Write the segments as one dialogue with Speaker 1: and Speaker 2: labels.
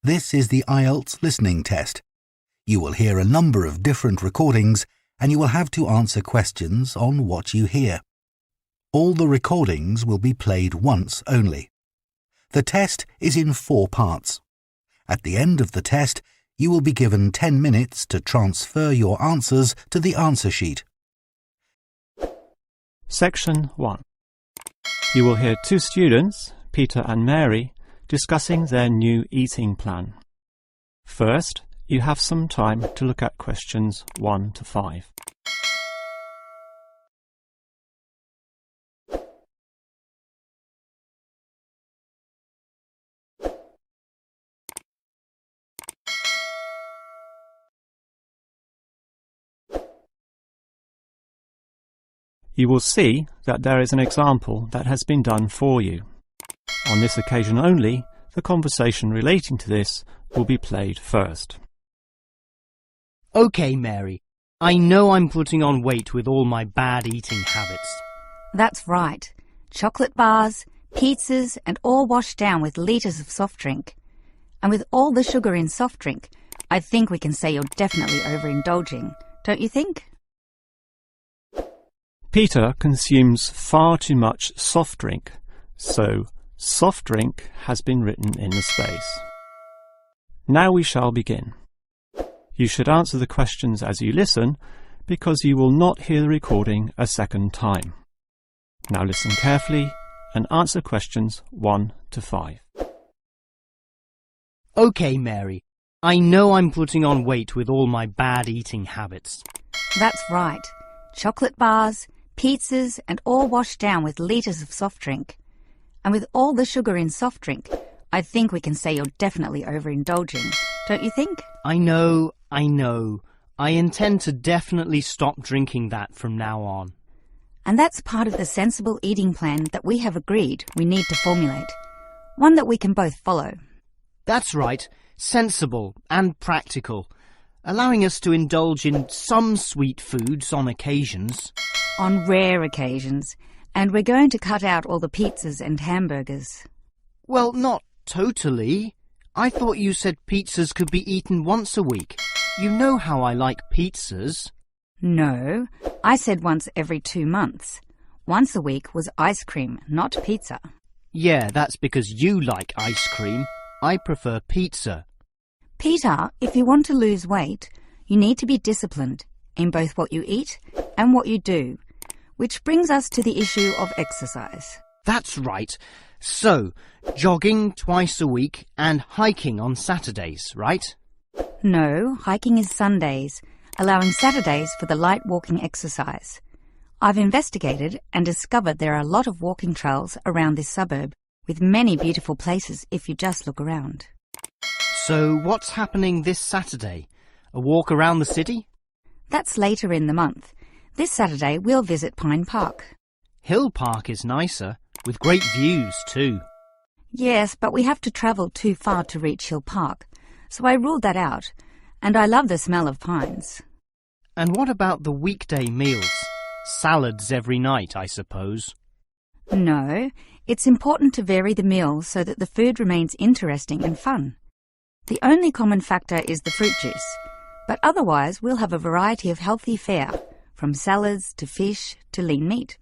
Speaker 1: This is the IELTS Listening Test. You will hear a number of different recordings and you will have to answer questions on what you hear. All the recordings will be played once only. The test is in 4 parts. At the end of the test, you will be given 10 minutes to transfer your answers to the answer sheet.
Speaker 2: Section 1. You will hear 2 students, Peter and Mary, discussing their new eating plan. First, you have some time to look at questions 1 to 5. You will see that there is an example that has been done for you. On this occasion only, the conversation relating to this will be played first.
Speaker 3: OK, Mary. I know I'm putting on weight with all my bad eating habits.
Speaker 4: That's right. Chocolate bars, pizzas, and all washed down with litres of soft drink. And with all the sugar in soft drink, I think we can say you're definitely overindulging, don't you think?
Speaker 2: Peter consumes far too much soft drink, so soft drink has been written in the space. Now we shall begin. You should answer the questions as you listen, because you will not hear the recording a second time. Now listen carefully and answer questions 1 to 5.
Speaker 3: OK, Mary. I know I'm putting on weight with all my bad eating habits.
Speaker 4: That's right. Chocolate bars, pizzas, and all washed down with litres of soft drink. And with all the sugar in soft drink, I think we can say you're definitely overindulging, don't you think?
Speaker 3: I know. I intend to definitely stop drinking that from now on.
Speaker 4: And that's part of the sensible eating plan that we have agreed we need to formulate. One that we can both follow.
Speaker 3: That's right. Sensible and practical. Allowing us to indulge in some sweet foods on occasions.
Speaker 4: On rare occasions. And we're going to cut out all the pizzas and hamburgers.
Speaker 3: Well, not totally. I thought you said pizzas could be eaten once a week. You know how I like pizzas.
Speaker 4: No, I said once every 2 months. Once a week was ice cream, not pizza.
Speaker 3: Yeah, that's because you like ice cream. I prefer pizza.
Speaker 4: Peter, if you want to lose weight, you need to be disciplined in both what you eat and what you do. Which brings us to the issue of exercise.
Speaker 3: That's right. So, jogging twice a week and hiking on Saturdays, right?
Speaker 4: No, hiking is Sundays, allowing Saturdays for the light walking exercise. I've investigated and discovered there are a lot of walking trails around this suburb, with many beautiful places if you just look around.
Speaker 3: So, what's happening this Saturday? A walk around the city?
Speaker 4: That's later in the month. This Saturday we'll visit Pine Park.
Speaker 3: Hill Park is nicer, with great views too.
Speaker 4: Yes, but we have to travel too far to reach Hill Park, so I ruled that out, and I love the smell of pines.
Speaker 3: And what about the weekday meals? Salads every night, I suppose.
Speaker 4: No, it's important to vary the meals so that the food remains interesting and fun. The only common factor is the fruit juice, but otherwise we'll have a variety of healthy fare, from salads to fish to lean meat.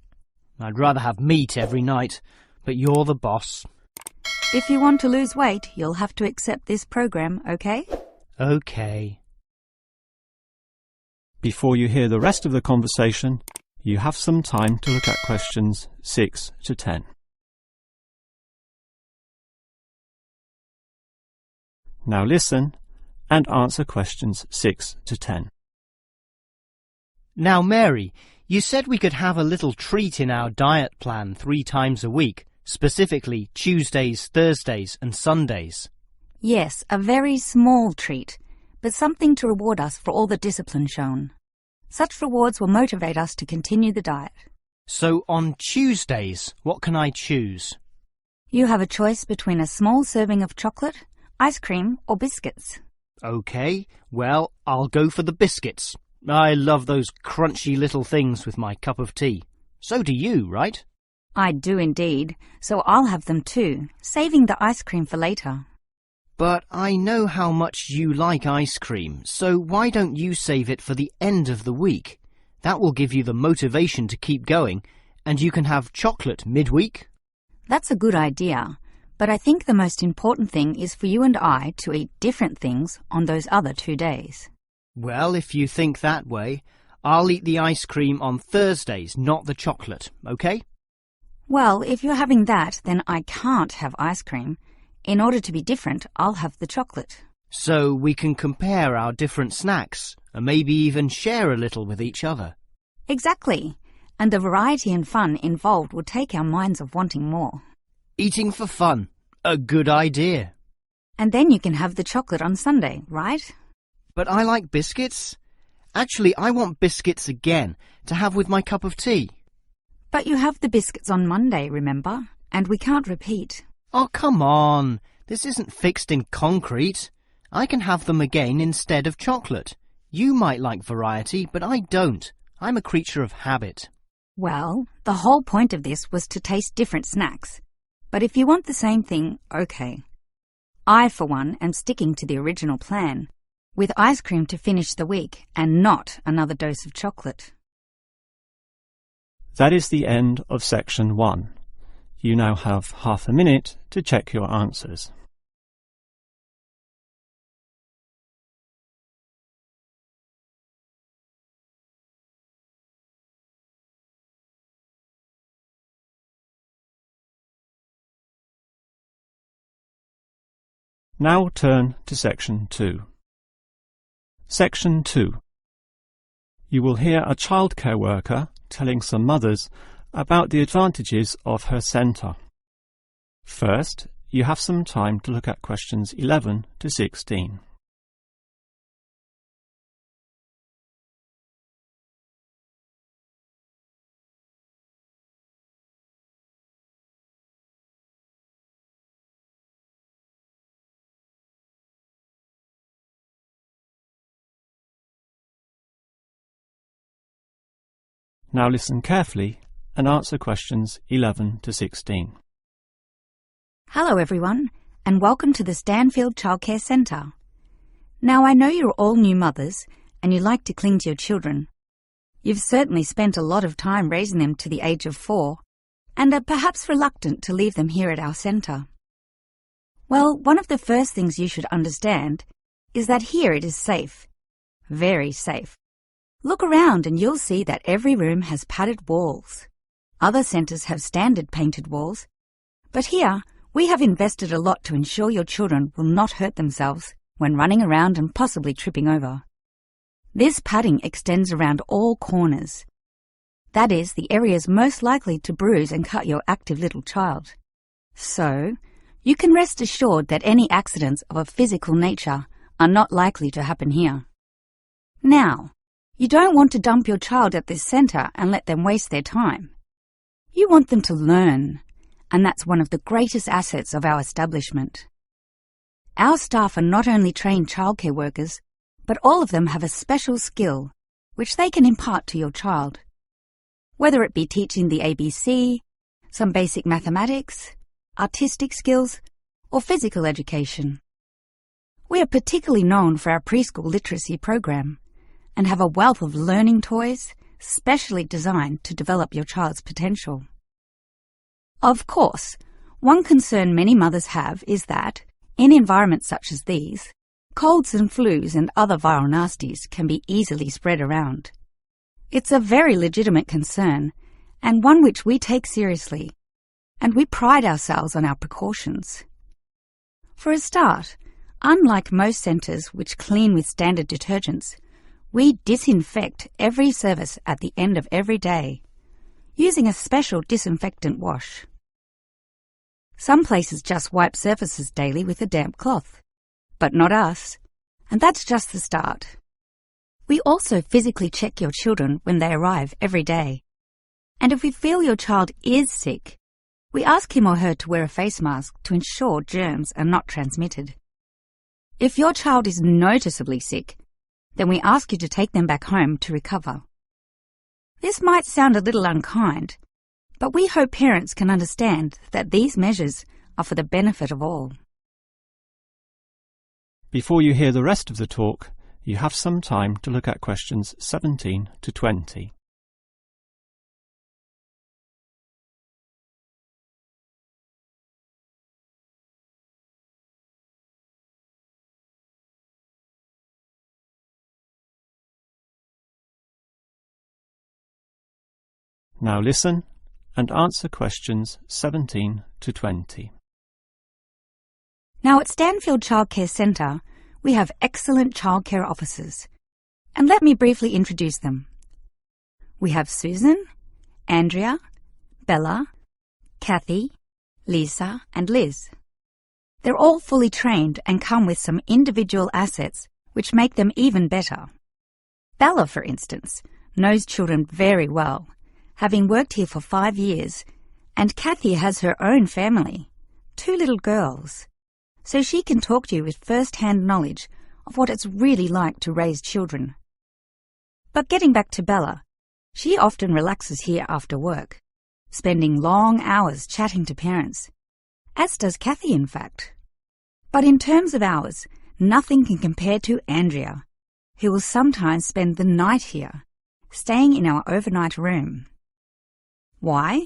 Speaker 3: I'd rather have meat every night, but you're the boss.
Speaker 4: If you want to lose weight, you'll have to accept this program, okay?
Speaker 3: Okay.
Speaker 2: Before you hear the rest of the conversation, you have some time to look at questions 6 to 10. Now listen and answer questions 6 to 10.
Speaker 3: Now, Mary, you said we could have a little treat in our diet plan 3 times a week, specifically Tuesdays, Thursdays and Sundays.
Speaker 4: Yes, a very small treat, but something to reward us for all the discipline shown. Such rewards will motivate us to continue the diet.
Speaker 3: So on Tuesdays, what can I choose?
Speaker 4: You have a choice between a small serving of chocolate, ice cream or biscuits.
Speaker 3: OK, well, I'll go for the biscuits. I love those crunchy little things with my cup of tea. So do you, right?
Speaker 4: I do indeed, so I'll have them too, saving the ice cream for later.
Speaker 3: But I know how much you like ice cream, so why don't you save it for the end of the week? That will give you the motivation to keep going, and you can have chocolate midweek.
Speaker 4: That's a good idea, but I think the most important thing is for you and I to eat different things on those other 2 days.
Speaker 3: Well, if you think that way, I'll eat the ice cream on Thursdays, not the chocolate, okay?
Speaker 4: Well, if you're having that, then I can't have ice cream. In order to be different, I'll have the chocolate.
Speaker 3: So we can compare our different snacks, and maybe even share a little with each other.
Speaker 4: Exactly. And the variety and fun involved will take our minds of wanting more.
Speaker 3: Eating for fun. A good idea.
Speaker 4: And then you can have the chocolate on Sunday, right?
Speaker 3: But I like biscuits. Actually, I want biscuits again, to have with my cup of tea.
Speaker 4: But you have the biscuits on Monday, remember? And we can't repeat.
Speaker 3: Oh, come on. This isn't fixed in concrete. I can have them again instead of chocolate. You might like variety, but I don't. I'm a creature of habit.
Speaker 4: Well, the whole point of this was to taste different snacks. But if you want the same thing, okay. I, for one, am sticking to the original plan, with ice cream to finish the week and not another dose of chocolate.
Speaker 2: That is the end of section 1. You now have half a minute to check your answers. Now turn to section 2. Section 2. You will hear a childcare worker telling some mothers about the advantages of her centre. First, you have some time to look at questions 11 to 16. Now listen carefully and answer questions 11 to 16.
Speaker 4: Hello everyone, and welcome to the Stanfield Childcare Centre. Now I know you're all new mothers and you like to cling to your children. You've certainly spent a lot of time raising them to the age of 4 and are perhaps reluctant to leave them here at our centre. Well, one of the first things you should understand is that here it is safe. Very safe. Look around and you'll see that every room has padded walls. Other centres have standard painted walls, but here we have invested a lot to ensure your children will not hurt themselves when running around and possibly tripping over. This padding extends around all corners. That is, the areas most likely to bruise and cut your active little child. So, you can rest assured that any accidents of a physical nature are not likely to happen here. Now, you don't want to dump your child at this centre and let them waste their time. You want them to learn, and that's one of the greatest assets of our establishment. Our staff are not only trained childcare workers, but all of them have a special skill which they can impart to your child. Whether it be teaching the ABC, some basic mathematics, artistic skills, or physical education. We are particularly known for our preschool literacy program, and have a wealth of learning toys specially designed to develop your child's potential. Of course, one concern many mothers have is that, in environments such as these, colds and flus and other viral nasties can be easily spread around. It's a very legitimate concern, and one which we take seriously, and we pride ourselves on our precautions. For a start, unlike most centres which clean with standard detergents, we disinfect every service at the end of every day, using a special disinfectant wash. Some places just wipe surfaces daily with a damp cloth, but not us, and that's just the start. We also physically check your children when they arrive every day, and if we feel your child is sick, we ask him or her to wear a face mask to ensure germs are not transmitted. If your child is noticeably sick, then we ask you to take them back home to recover. This might sound a little unkind, but we hope parents can understand that these measures are for the benefit of all.
Speaker 2: Before you hear the rest of the talk, you have some time to look at questions 17 to 20. Now listen and answer questions 17 to 20.
Speaker 4: Now at Stanfield Childcare Centre, we have excellent childcare officers. And let me briefly introduce them. We have Susan, Andrea, Bella, Kathy, Lisa and Liz. They're all fully trained and come with some individual assets which make them even better. Bella, for instance, knows children very well, having worked here for 5 years, and Kathy has her own family, 2 little girls, so she can talk to you with first-hand knowledge of what it's really like to raise children. But getting back to Bella, she often relaxes here after work, spending long hours chatting to parents, as does Kathy in fact. But in terms of hours, nothing can compare to Andrea, who will sometimes spend the night here, staying in our overnight room. Why?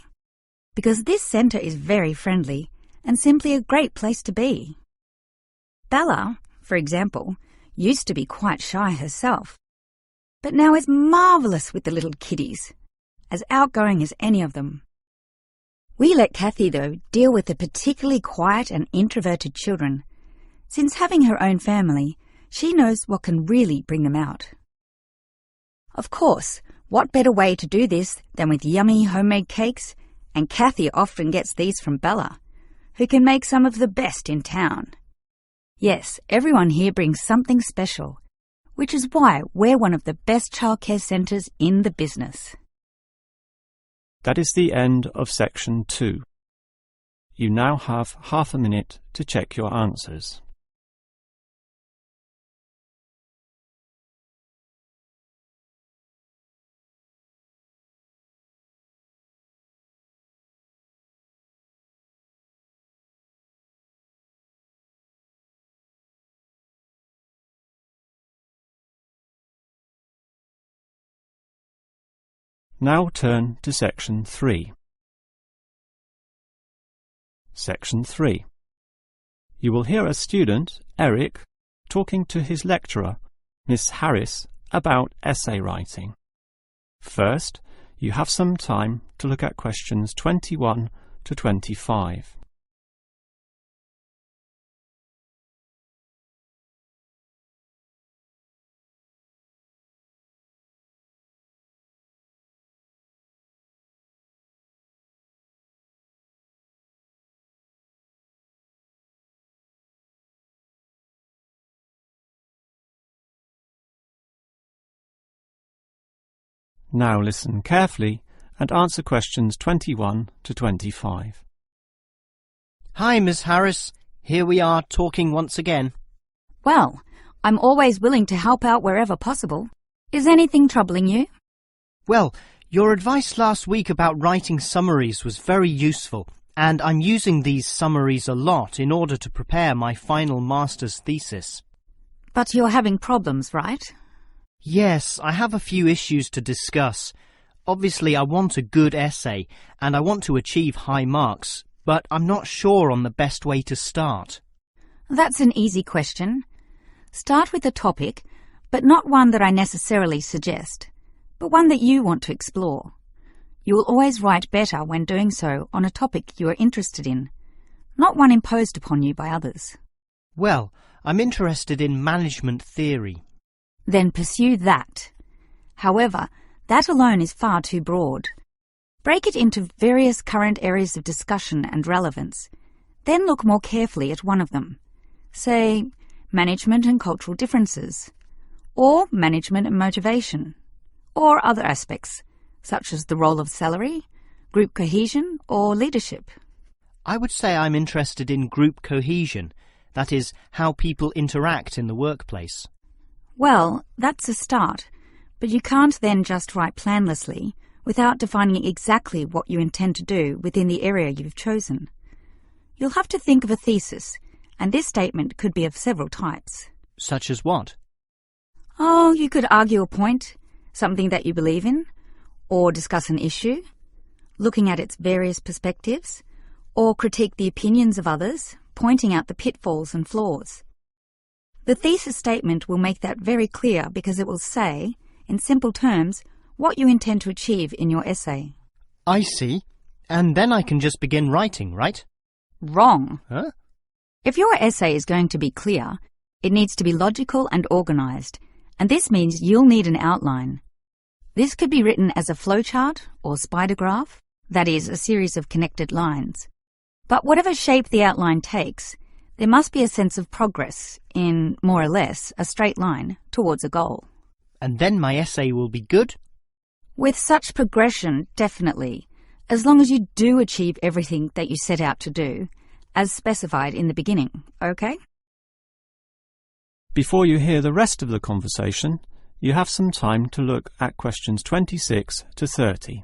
Speaker 4: Because this centre is very friendly and simply a great place to be. Bella, for example, used to be quite shy herself, but now is marvellous with the little kiddies, as outgoing as any of them. We let Kathy, though, deal with the particularly quiet and introverted children, since having her own family, she knows what can really bring them out. Of course, what better way to do this than with yummy homemade cakes, and Kathy often gets these from Bella, who can make some of the best in town. Yes, everyone here brings something special, which is why we're one of the best childcare centres in the business.
Speaker 2: That is the end of section 2. You now have half a minute to check your answers. Now turn to section 3. Section 3. You will hear a student, Eric, talking to his lecturer, Miss Harris, about essay writing. First, you have some time to look at questions 21 to 25. Now listen carefully and answer questions 21 to 25.
Speaker 3: Hi, Miss Harris. Here we are talking once again.
Speaker 4: Well, I'm always willing to help out wherever possible. Is anything troubling you?
Speaker 3: Well, your advice last week about writing summaries was very useful, and I'm using these summaries a lot in order to prepare my final master's thesis.
Speaker 4: But you're having problems, right?
Speaker 3: Yes, I have a few issues to discuss. Obviously, I want a good essay, and I want to achieve high marks, but I'm not sure on the best way to start.
Speaker 4: That's an easy question. Start with a topic, but not one that I necessarily suggest, but one that you want to explore. You will always write better when doing so on a topic you are interested in, not one imposed upon you by others.
Speaker 3: Well, I'm interested in management theory.
Speaker 4: Then pursue that. However, that alone is far too broad. Break it into various current areas of discussion and relevance. Then look more carefully at one of them. Say, management and cultural differences, or management and motivation, or other aspects, such as the role of salary, group cohesion, or leadership.
Speaker 3: I would say I'm interested in group cohesion, that is, how people interact in the workplace.
Speaker 4: Well, that's a start, but you can't then just write planlessly without defining exactly what you intend to do within the area you've chosen. You'll have to think of a thesis, and this statement could be of several types.
Speaker 3: Such as what?
Speaker 4: Oh, you could argue a point, something that you believe in, or discuss an issue, looking at its various perspectives, or critique the opinions of others, pointing out the pitfalls and flaws. The thesis statement will make that very clear because it will say, in simple terms, what you intend to achieve in your essay.
Speaker 3: I see. And then I can just begin writing, right?
Speaker 4: Wrong.
Speaker 3: Huh?
Speaker 4: If your essay is going to be clear, it needs to be logical and organised, and this means you'll need an outline. This could be written as a flowchart or spider graph, that is, a series of connected lines. But whatever shape the outline takes, there must be a sense of progress in, more or less, a straight line towards a goal.
Speaker 3: And then my essay will be good?
Speaker 4: With such progression, definitely, as long as you do achieve everything that you set out to do, as specified in the beginning, okay?
Speaker 2: Before you hear the rest of the conversation, you have some time to look at questions 26 to 30.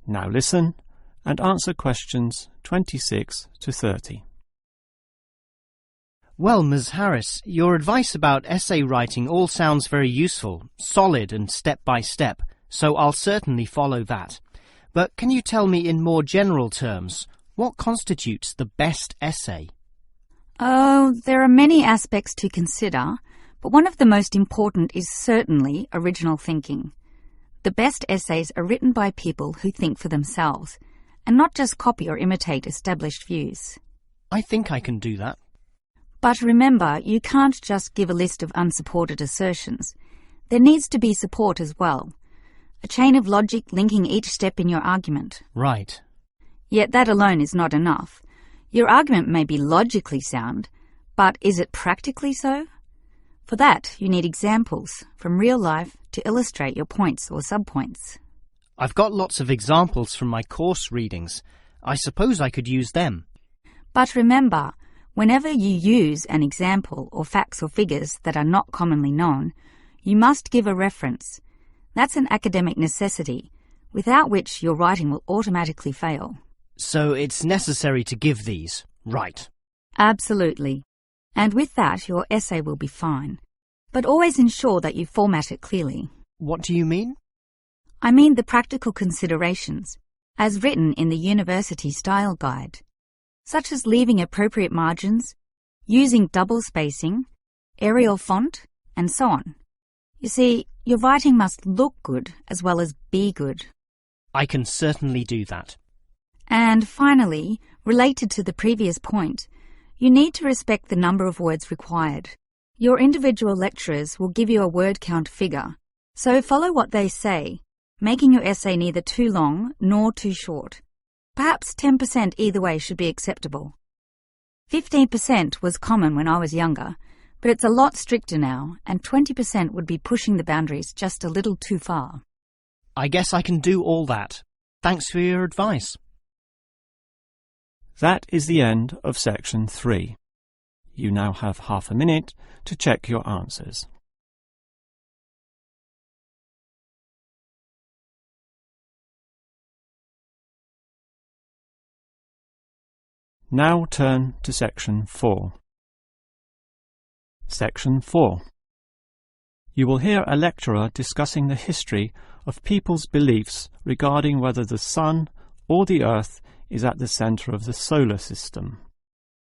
Speaker 2: Now listen and answer questions 26 to 30.
Speaker 3: Well, Ms. Harris, your advice about essay writing all sounds very useful, solid and step-by-step, so I'll certainly follow that. But can you tell me in more general terms, what constitutes the best essay?
Speaker 4: Oh, there are many aspects to consider, but one of the most important is certainly original thinking. The best essays are written by people who think for themselves, and not just copy or imitate established views.
Speaker 3: I think I can do that.
Speaker 4: But remember, you can't just give a list of unsupported assertions. There needs to be support as well. A chain of logic linking each step in your argument.
Speaker 3: Right.
Speaker 4: Yet that alone is not enough. Your argument may be logically sound, but is it practically so? For that, you need examples from real life to illustrate your points or subpoints.
Speaker 3: I've got lots of examples from my course readings. I suppose I could use them.
Speaker 4: But remember, whenever you use an example or facts or figures that are not commonly known, you must give a reference. That's an academic necessity, without which your writing will automatically fail.
Speaker 3: So it's necessary to give these, right?
Speaker 4: Absolutely. And with that, your essay will be fine. But always ensure that you format it clearly.
Speaker 3: What do you mean?
Speaker 4: I mean the practical considerations, as written in the University Style Guide, such as leaving appropriate margins, using double spacing, Arial font, and so on. You see, your writing must look good as well as be good.
Speaker 3: I can certainly do that.
Speaker 4: And finally, related to the previous point, you need to respect the number of words required. Your individual lecturers will give you a word count figure, so follow what they say, making your essay neither too long nor too short. Perhaps 10% either way should be acceptable. 15% was common when I was younger, but it's a lot stricter now, and 20% would be pushing the boundaries just a little too far.
Speaker 3: I guess I can do all that. Thanks for your advice.
Speaker 2: That is the end of section 3. You now have half a minute to check your answers. Now turn to section 4. Section 4. You will hear a lecturer discussing the history of people's beliefs regarding whether the Sun or the Earth is at the centre of the solar system.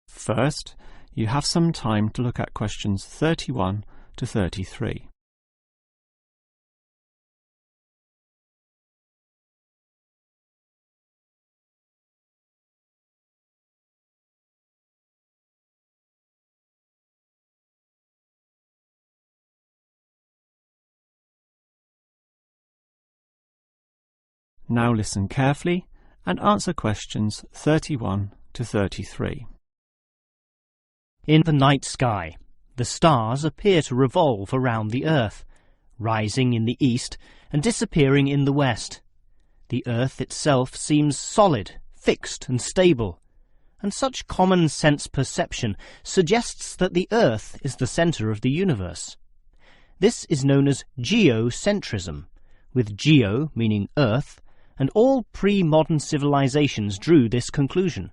Speaker 2: First, you have some time to look at questions 31 to 33. Now listen carefully and answer questions 31 to 33.
Speaker 3: In the night sky, the stars appear to revolve around the Earth. rising in the east and disappearing in the west. The earth itself seems solid, fixed and stable, and such common sense perception suggests that the earth is the centre of the universe. This is known as geocentrism, with geo meaning earth, and all pre-modern civilizations drew this conclusion.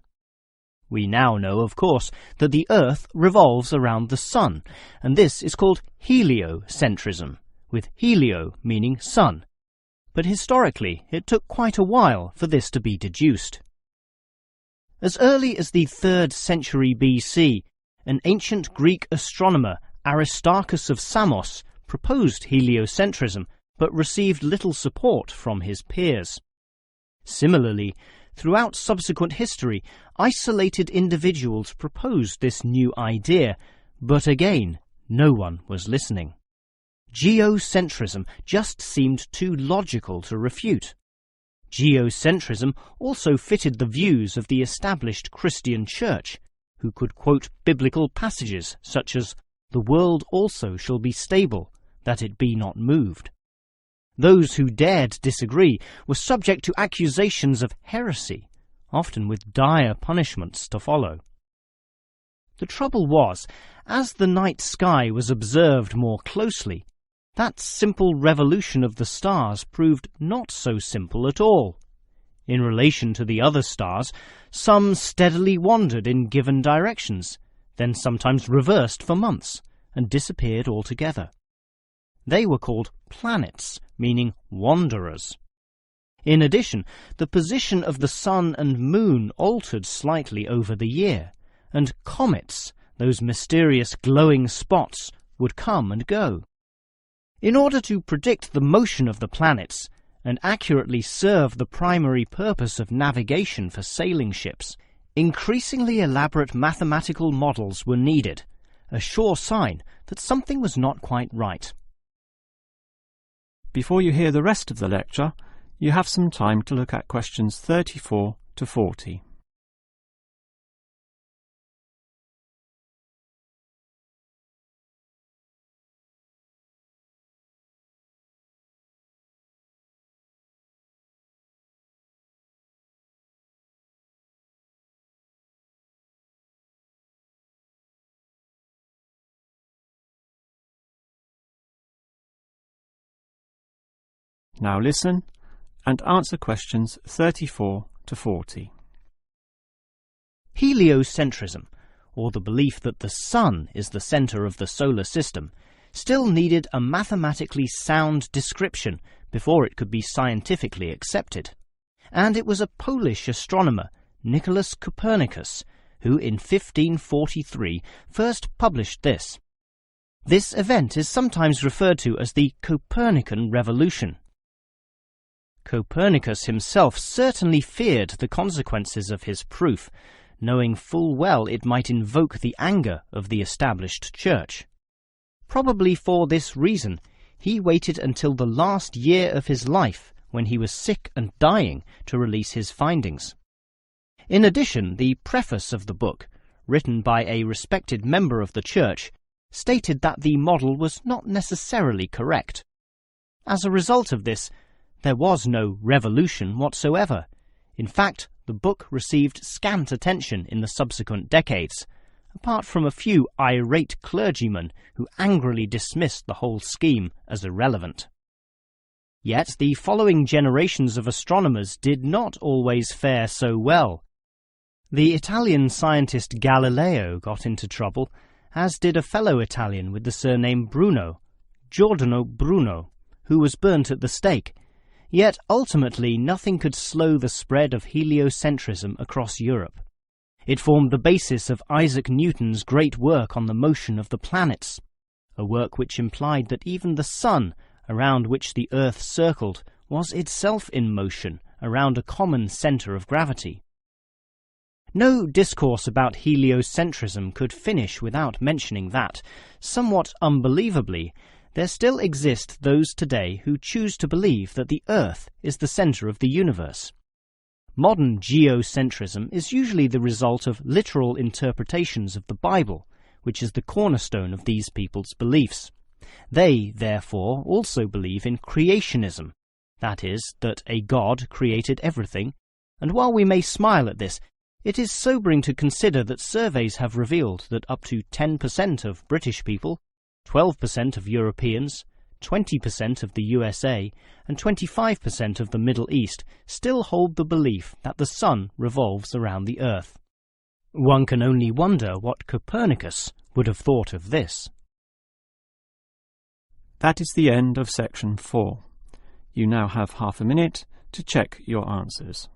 Speaker 3: We now know, of course, that the earth revolves around the sun, and this is called heliocentrism, with helio meaning sun. But historically, it took quite a while for this to be deduced. As early as the 3rd century BC, an ancient Greek astronomer, Aristarchus of Samos, proposed heliocentrism, but received little support from his peers. Similarly, throughout subsequent history, isolated individuals proposed this new idea, but again, no one was listening. Geocentrism just seemed too logical to refute. Geocentrism also fitted the views of the established Christian Church, who could quote biblical passages such as, "The world also shall be stable, that it be not moved." Those who dared disagree were subject to accusations of heresy, often with dire punishments to follow. The trouble was, as the night sky was observed more closely, that simple revolution of the stars proved not so simple at all. In relation to the other stars, some steadily wandered in given directions, then sometimes reversed for months, and disappeared altogether. They were called planets, meaning wanderers. In addition, the position of the sun and moon altered slightly over the year, and comets, those mysterious glowing spots, would come and go. In order to predict the motion of the planets and accurately serve the primary purpose of navigation for sailing ships, increasingly elaborate mathematical models were needed, a sure sign that something was not quite right.
Speaker 2: Before you hear the rest of the lecture, you have some time to look at questions 34 to 40. Now listen and answer questions 34 to 40.
Speaker 3: Heliocentrism, or the belief that the sun is the centre of the solar system, still needed a mathematically sound description before it could be scientifically accepted. And it was a Polish astronomer, Nicholas Copernicus, who in 1543 first published this. This event is sometimes referred to as the Copernican Revolution. Copernicus himself certainly feared the consequences of his proof, knowing full well it might invoke the anger of the established church. Probably for this reason, he waited until the last year of his life, when he was sick and dying, to release his findings. In addition, the preface of the book, written by a respected member of the church, stated that the model was not necessarily correct. As a result of this, there was no revolution whatsoever. In fact, the book received scant attention in the subsequent decades, apart from a few irate clergymen who angrily dismissed the whole scheme as irrelevant. Yet the following generations of astronomers did not always fare so well. The Italian scientist Galileo got into trouble, as did a fellow Italian with the surname Bruno, Giordano Bruno, who was burnt at the stake. Yet ultimately nothing could slow the spread of heliocentrism across Europe. It formed the basis of Isaac Newton's great work on the motion of the planets, a work which implied that even the sun, around which the Earth circled, was itself in motion around a common centre of gravity. No discourse about heliocentrism could finish without mentioning that, somewhat unbelievably, there still exist those today who choose to believe that the Earth is the centre of the universe. Modern geocentrism is usually the result of literal interpretations of the Bible, which is the cornerstone of these people's beliefs. They, therefore, also believe in creationism, that is, that a God created everything, and while we may smile at this, it is sobering to consider that surveys have revealed that up to 10% of British people, 12% of Europeans, 20% of the USA, and 25% of the Middle East still hold the belief that the sun revolves around the Earth. One can only wonder what Copernicus would have thought of this.
Speaker 2: That is the end of section 4. You now have half a minute to check your answers.